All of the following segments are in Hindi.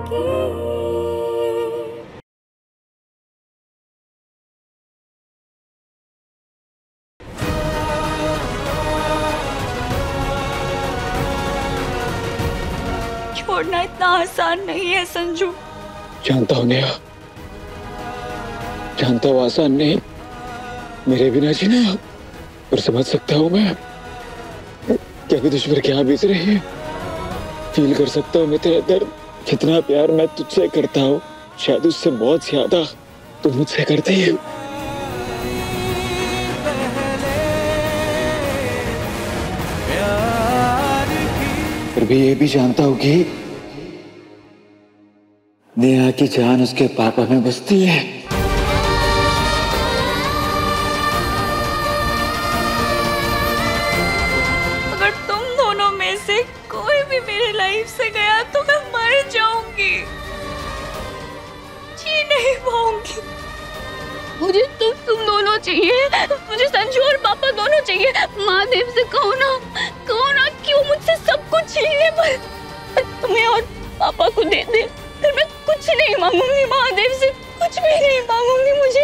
की। छोड़ना इतना आसान नहीं है संजू। जानता हूँ नेहा, जानता हूँ आसान नहीं, मेरे बिना जीना, और समझ सकता हूँ मैं क्या कि तुझ पर क्या बीत रही है। फील कर सकता हूँ मैं तेरा दर्द, कितना प्यार मैं तुझसे करता हूँ, शायद उससे बहुत ज्यादा तू मुझसे करती है। फिर भी ये भी जानता हूँ कि नेहा की जान उसके पापा में बसती है। अगर तुम दोनों में से कोई भी मेरे लाइफ से गया तो मैं मर जाऊंगी, जी नहीं पाऊंगी। मुझे तुम दोनों चाहिए, मुझे संजू और पापा दोनों चाहिए। महादेव से कहो ना क्यों मुझसे सब कुछ छीन ले, पर तुम्हें और पापा को दे दे, फिर मैं कुछ नहीं मांगूंगी महादेव से, कुछ भी नहीं मांगूंगी। मुझे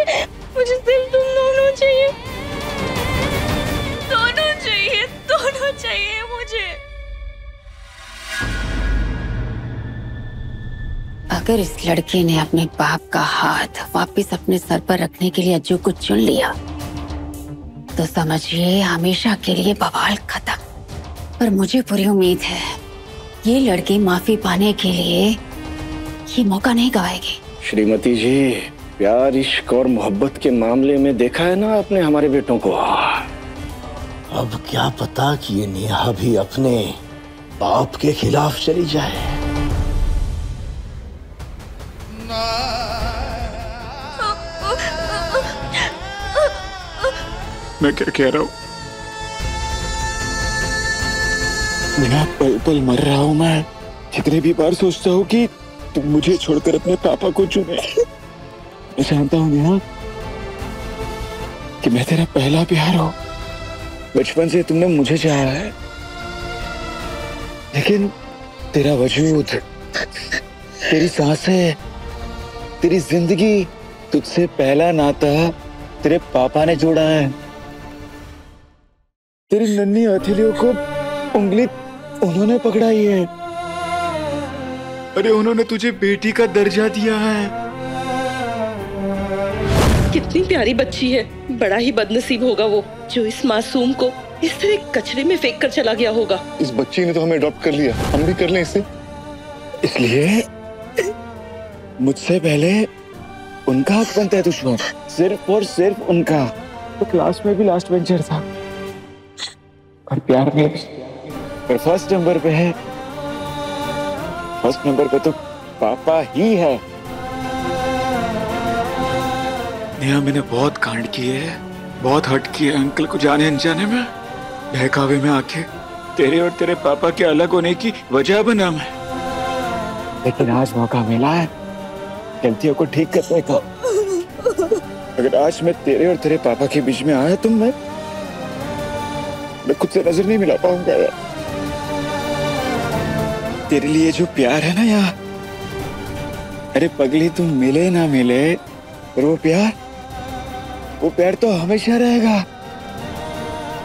सिर्फ तुम दोनों चाहिए, दोनों चाहिए मुझे। अगर इस लड़के ने अपने बाप का हाथ वापस अपने सर पर रखने के लिए अज्जू को चुन लिया तो समझिए हमेशा के लिए बवाल खत्म। पर मुझे पूरी उम्मीद है ये लड़की माफी पाने के लिए ये मौका नहीं गवाएगी। श्रीमती जी, प्यार, इश्क और मोहब्बत के मामले में देखा है ना आपने हमारे बेटों को। अब क्या पता कि ये नेहा भी अपने बाप के खिलाफ चली जाए। मैं क्या कह रहा हूँ, मैं पल पल मर रहा हूँ। मैं जितने भी बार सोचता हूँ कि तुम मुझे छोड़कर अपने पापा को चुने। मैं जानता हूँ नेहा कि मैं तेरा पहला प्यार हूँ, बचपन से तुमने मुझे चाहा है, लेकिन तेरा वजूद, तेरी सांसें, तेरी जिंदगी, तुझसे पहला नाता तेरे पापा ने जोड़ा है। तेरी नन्ही हथेलियों को उंगली उन्होंने पकड़ाई है। अरे उन्होंने तुझे बेटी का दर्जा दिया है। कितनी प्यारी बच्ची है, बड़ा ही बदनसीब होगा वो जो इस मासूम को इस तरह कचरे में फेंक कर चला गया होगा। इस बच्ची ने तो हमें अडॉप्ट कर लिया, हम भी कर लें इसे। इसलिए मुझसे पहले उनका हक बनता है दुश्मन, सिर्फ और सिर्फ उनका। तो क्लास में भी लास्ट बेंचर था और प्यार में पर फर्स्ट नंबर पे है। फर्स्ट नंबर पे तो पापा ही है। नेहा, मैंने बहुत कांड किए हैं, बहुत हर्ट किए अंकल को जाने अनजाने में। बहकावे में आके तेरे और तेरे पापा के अलग होने की वजह बना मैं, लेकिन आज मौका मिला है गलतियों को ठीक करने का। अगर आज मैं तेरे और तेरे पापा के बीच में आया तो मैं खुद से नजर नहीं मिला पाऊंगा यार। तेरे लिए जो प्यार है ना यार, अरे पगली, तुम मिले ना मिले पर वो प्यार तो हमेशा रहेगा,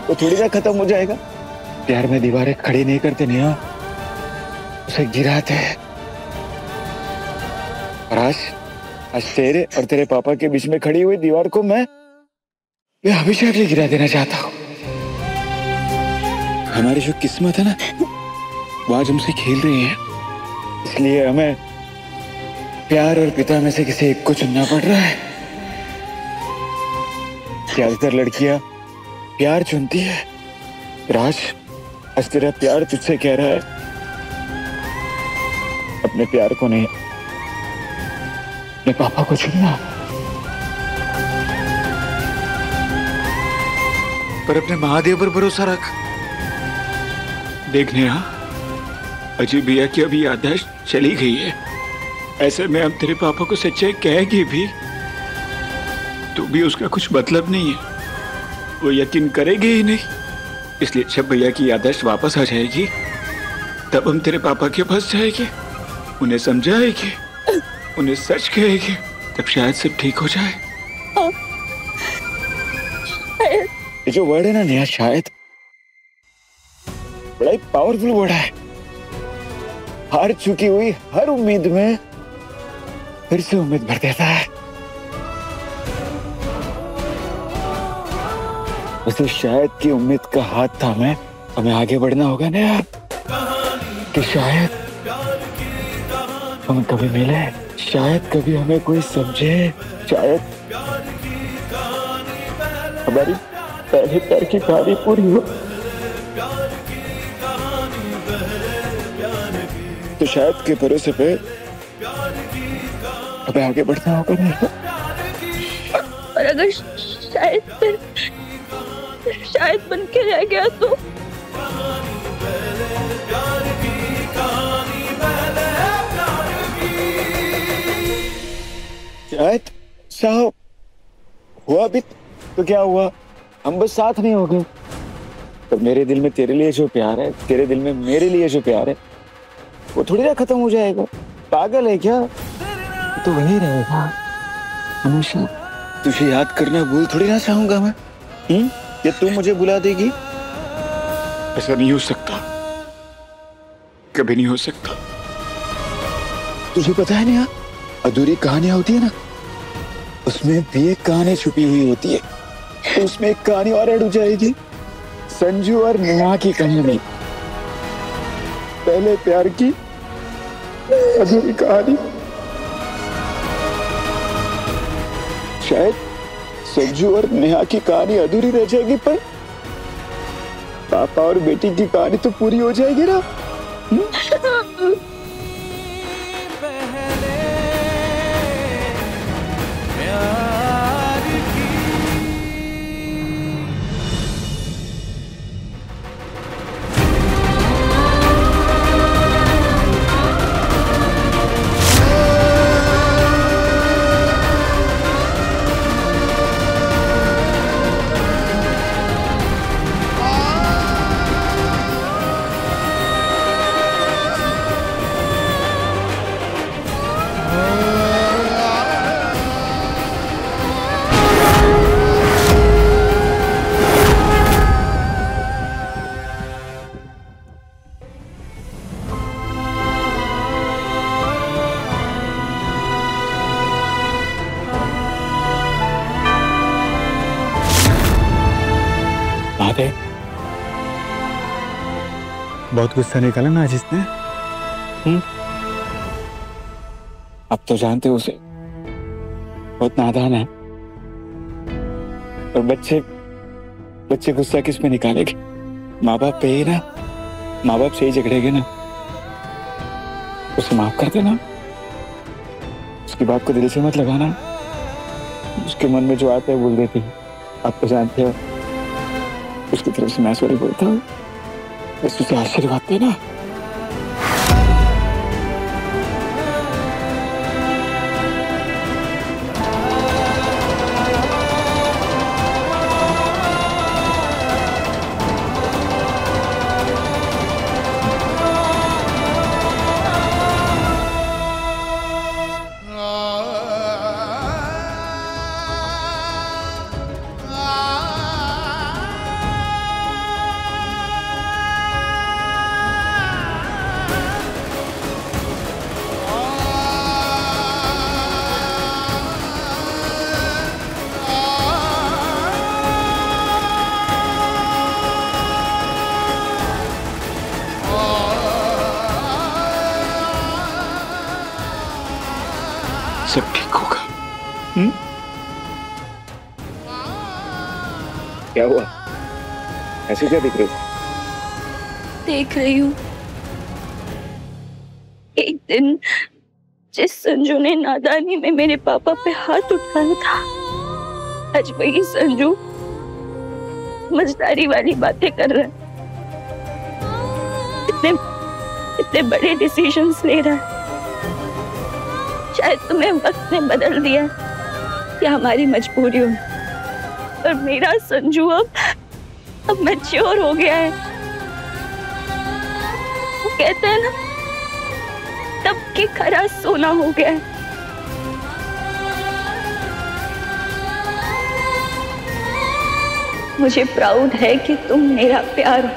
वो थोड़ी ना खत्म हो जाएगा। प्यार में दीवारें खड़ी नहीं करते नेहा, उसे गिराते हैं। और आज तेरे और तेरे पापा के बीच में खड़ी हुई दीवार को मैं हमेशा के लिए गिरा देना चाहता हूँ। हमारी जो किस्मत है ना, वो आज हमसे खेल रही है, इसलिए हमें प्यार और पिता में से किसी एक को चुनना पड़ रहा है। ज्यादातर लड़कियां प्यार चुनती है, आज तेरा प्यार तुझसे कह रहा है अपने प्यार को नहीं, अपने पापा को चुनना। पर अपने महादेव पर भरोसा रख। देखने अजय भैया की अभी याददाश्त चली गई है, ऐसे में अब तेरे पापा को सच्चाई कहेगी भी तो भी उसका कुछ मतलब नहीं है, वो यकीन करेंगे ही नहीं। इसलिए जब भैया की याददाश्त वापस आ जाएगी तब हम तेरे पापा के पास जाएंगे उन्हें समझाएगी, उन्हें सच कहेगी, तब शायद सब ठीक हो जाए। ये जो वर्ड है ना नेहा, शायद, बड़ा ही पावरफुल वर्ड है। हार चुकी हुई हर उम्मीद में फिर से उम्मीद भर देता है। उसे शायद की उम्मीद का हाथ थामे हमें आगे बढ़ना होगा नेहा, कि शायद हम कभी मिले, शायद कभी हमें कोई समझे, शायद हमारी पहले प्यार की कहानी पूरी हो। तो शायद के भरोसे पे हमें आगे बढ़ना होगा नहीं। और अगर शायद बन के रह गया तो शायद साहब हुआ भी तो क्या हुआ, हम बस साथ नहीं हो गए। तो मेरे दिल में तेरे लिए जो प्यार है, तेरे दिल में मेरे लिए जो प्यार है, वो थोड़ी ना खत्म हो जाएगा। पागल है क्या? तो वही रहेगा हमेशा। तुझे याद करना भूल थोड़ी ना चाहूंगा मैं। ये तू मुझे बुला देगी? ऐसा नहीं हो सकता, कभी नहीं हो सकता। तुझे पता है ना, अधूरी कहानियां होती है ना, उसमें भी एक कहानी छुपी हुई होती है। तो उसमें एक कहानी और ऐड हो जाएगी, संजू और नेहा की कहानी, पहले प्यार की अधूरी कहानी। शायद संजू और नेहा की कहानी अधूरी रह जाएगी, पर पापा और बेटी की कहानी तो पूरी हो जाएगी ना। बहुत गुस्सा निकाला ना आज इसने। अब तो जानते हो उसे, बहुत नादान है। और बच्चे गुस्सा किस पे निकालेंगे? माँ बाप पे ही ना, माँ बाप से ही झगड़ेंगे ना। उसे माफ कर देना, उसकी बात को दिल से मत लगाना। उसके मन में जो आता है बोल देती है। आप तो जानते हो, उसकी तरफ से मैं सॉरी बोलता हूँ, बस उसे आशीर्वाद देना। सब ठीक होगा। क्या हुआ? ऐसे क्या दिख रहे हो? देख रही हूँ, एक दिन जिस संजू ने नादानी में मेरे पापा पे हाथ उठाया था, आज वही संजू समझदारी वाली बातें कर रहा है, इतने बड़े डिसीजंस ले रहा है। शायद तुम्हें वक्त ने बदल दिया या हमारी मजबूरियों में, पर मेरा संजू अब मैच्योर हो गया है। वो कहते हैं ना, सबके खरा सोना हो गया है। मुझे प्राउड है कि तुम मेरा प्यार हो।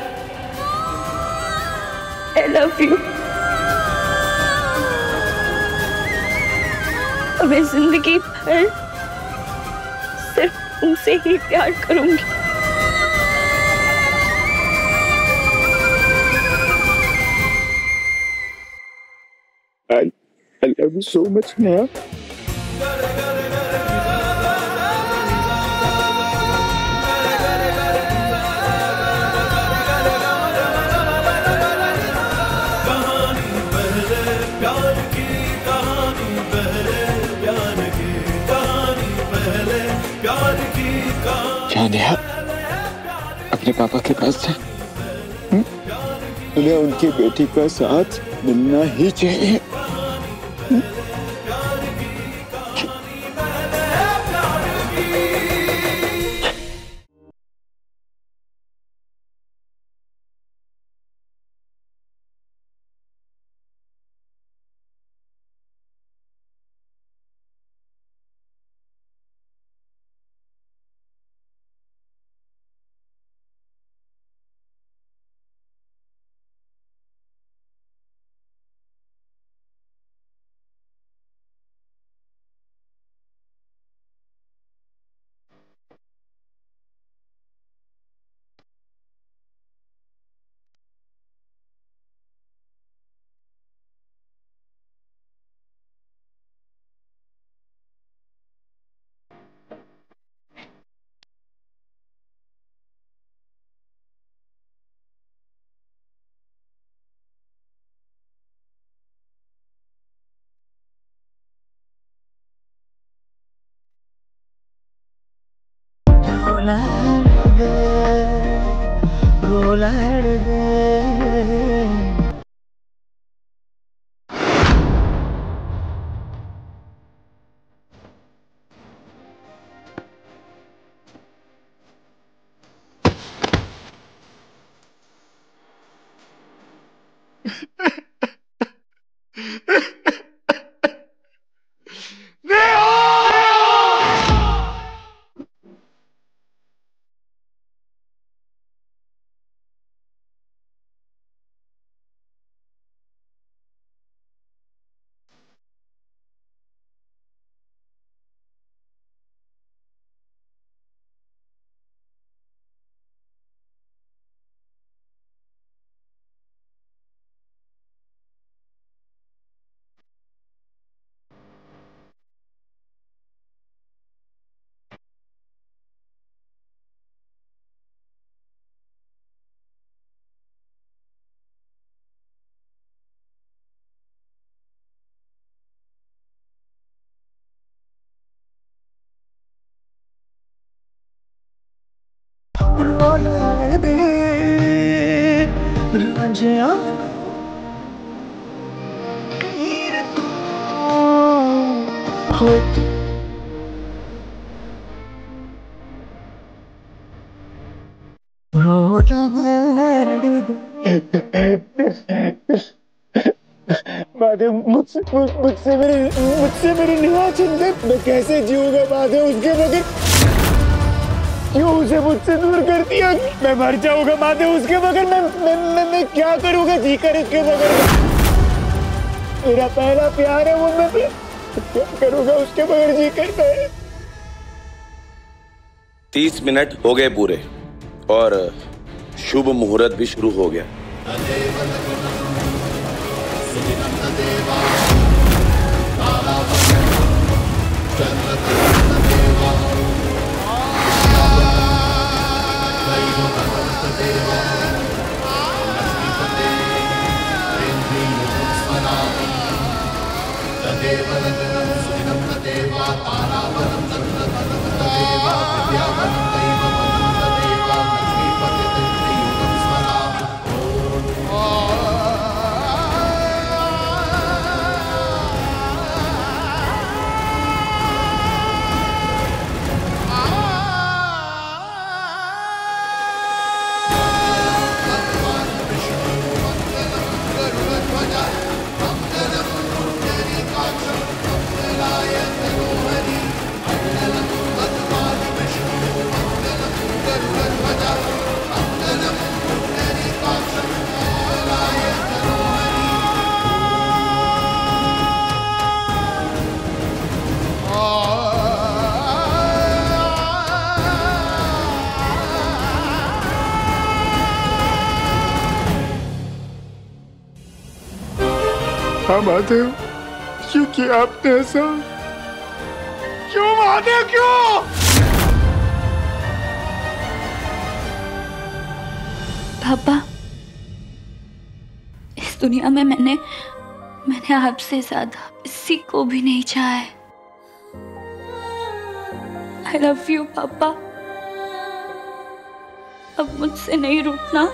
I love you। और मैं जिंदगी भर सिर्फ तुमसे ही प्यार करूंगी। I love you so much, Neha. क्या नेहा अपने पापा के पास था? उन्हें उनकी बेटी का साथ मिलना ही चाहिए। माधव मुझसे मेरी नेहा छिन गई। मैं कैसे जीऊंगा माधव उसके बगैर? क्यों उसे मुझसे दूर कर दिया? मैं मर जाऊंगा माधव उसके बगैर। मैं क्या करूंगा जीकर उसके बगैर? मेरा पहला प्यार है वो। मैं क्या करूंगा उसके बगैर जीकर? मैं 30 मिनट हो गए पूरे और शुभ मुहूर्त भी शुरू हो गया। हाँ महादेव, क्यों किया आपने ऐसा? क्यों महादेव, क्यों? पापा, इस दुनिया में मैंने आपसे ज्यादा किसी को भी नहीं चाहा है। I love you पापा। अब मुझसे नहीं रूठना।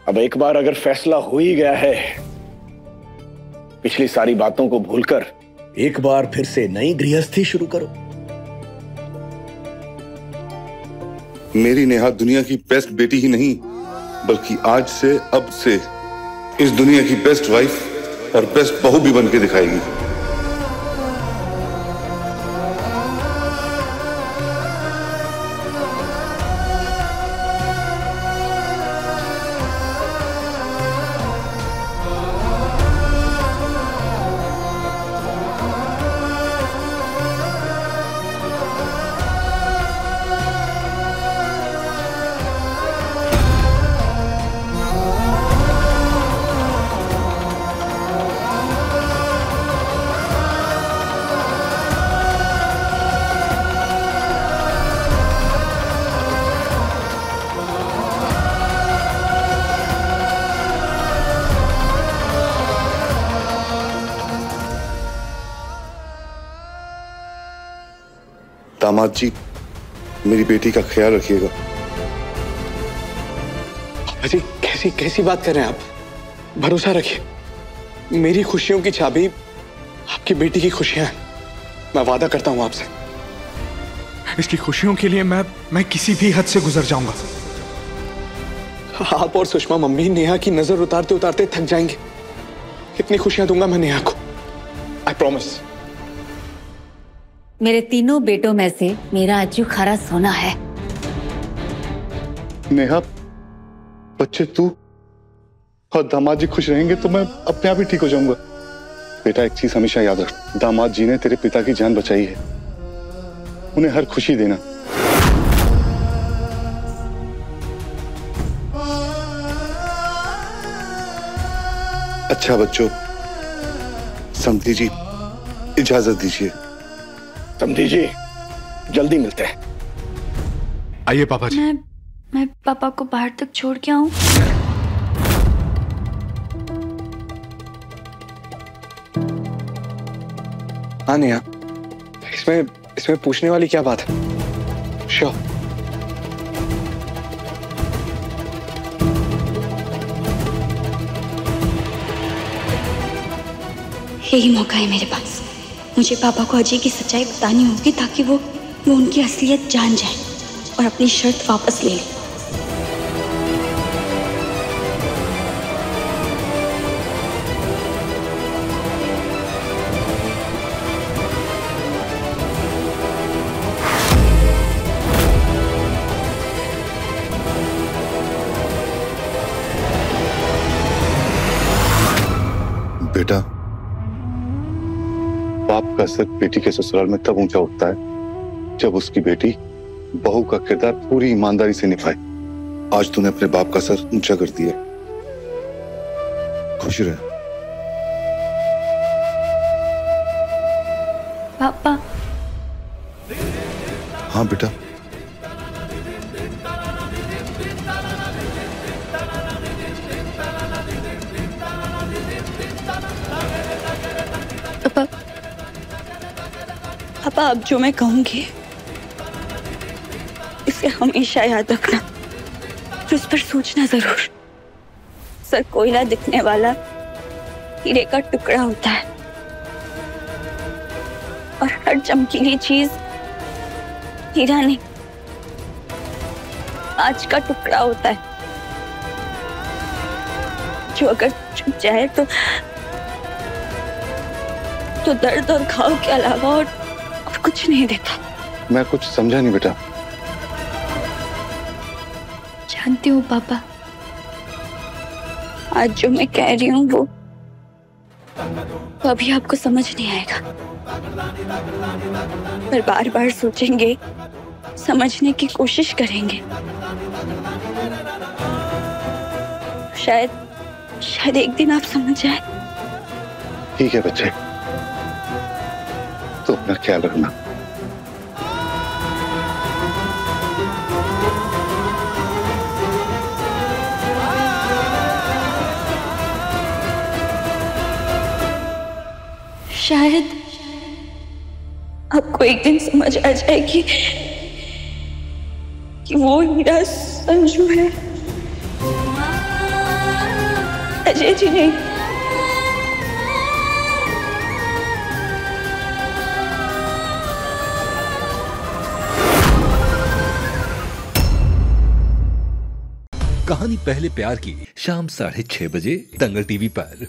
अब एक बार अगर फैसला हो ही गया है, पिछली सारी बातों को भूलकर एक बार फिर से नई गृहस्थी शुरू करो। मेरी नेहा दुनिया की बेस्ट बेटी ही नहीं, बल्कि आज से अब से इस दुनिया की बेस्ट वाइफ और बेस्ट बहू भी बन के दिखाएगी। दामाद जी, मेरी बेटी का ख्याल रखिएगा। अजी कैसी कैसी बात कर रहे हैं आप? भरोसा रखिए, मेरी खुशियों की चाबी आपकी बेटी की खुशियां हैं। मैं वादा करता हूं आपसे, इसकी खुशियों के लिए मैं किसी भी हद से गुजर जाऊंगा। आप और सुषमा मम्मी नेहा की नजर उतारते उतारते थक जाएंगे। इतनी खुशियां दूंगा मैं नेहा को, आई प्रॉमिस। मेरे तीनों बेटों में से मेरा अज्जू खरा सोना है। नेहा, बच्चे तू और दामाद जी खुश रहेंगे तो मैं अपने आप ही ठीक हो जाऊंगा। बेटा एक चीज हमेशा याद रख, दामाद जी ने तेरे पिता की जान बचाई है, उन्हें हर खुशी देना। अच्छा बच्चों, समधी जी इजाजत दीजिए। समधी जी, जल्दी मिलते हैं। आइए पापा जी। मैं पापा को बाहर तक छोड़ के आऊं? हाँ नेहा, इसमें पूछने वाली क्या बात है? श्योर। यही मौका है मेरे पास। मुझे पापा को अजय की सच्चाई बतानी होगी ताकि वो उनकी असलियत जान जाए और अपनी शर्त वापस ले ले। बेटा, बाप का सर बेटी के ससुराल में तब ऊंचा उठता है जब उसकी बेटी बहू का किरदार पूरी ईमानदारी से निभाए। आज तूने अपने बाप का सर ऊंचा कर दिया। खुश रहे। पापा। हाँ बेटा। पापा, अब जो मैं कहूंगी इसे हमेशा याद रखना और उस पर सोचना जरूर। सर, कोयला दिखने वाला हीरे का टुकड़ा होता है और हर चमकीली चीज हीरा नहीं, कांच का टुकड़ा होता है जो अगर छूट जाए तो दर्द और घाव के अलावा और कुछ नहीं देता। मैं कुछ समझा नहीं बेटा। जानती हूँ पापा, आज जो मैं कह रही हूँ वो अभी आपको समझ नहीं आएगा, पर बार बार सोचेंगे, समझने की कोशिश करेंगे, शायद एक दिन आप समझ जाए। ठीक है बच्चे, तो अपना ख्याल रखना। शायद आपको एक दिन समझ आ जाएगी कि वो हीरा संजू है, अजय जी नहीं। कहानी पहले प्यार की शाम 6:30 बजे दंगल टीवी पर।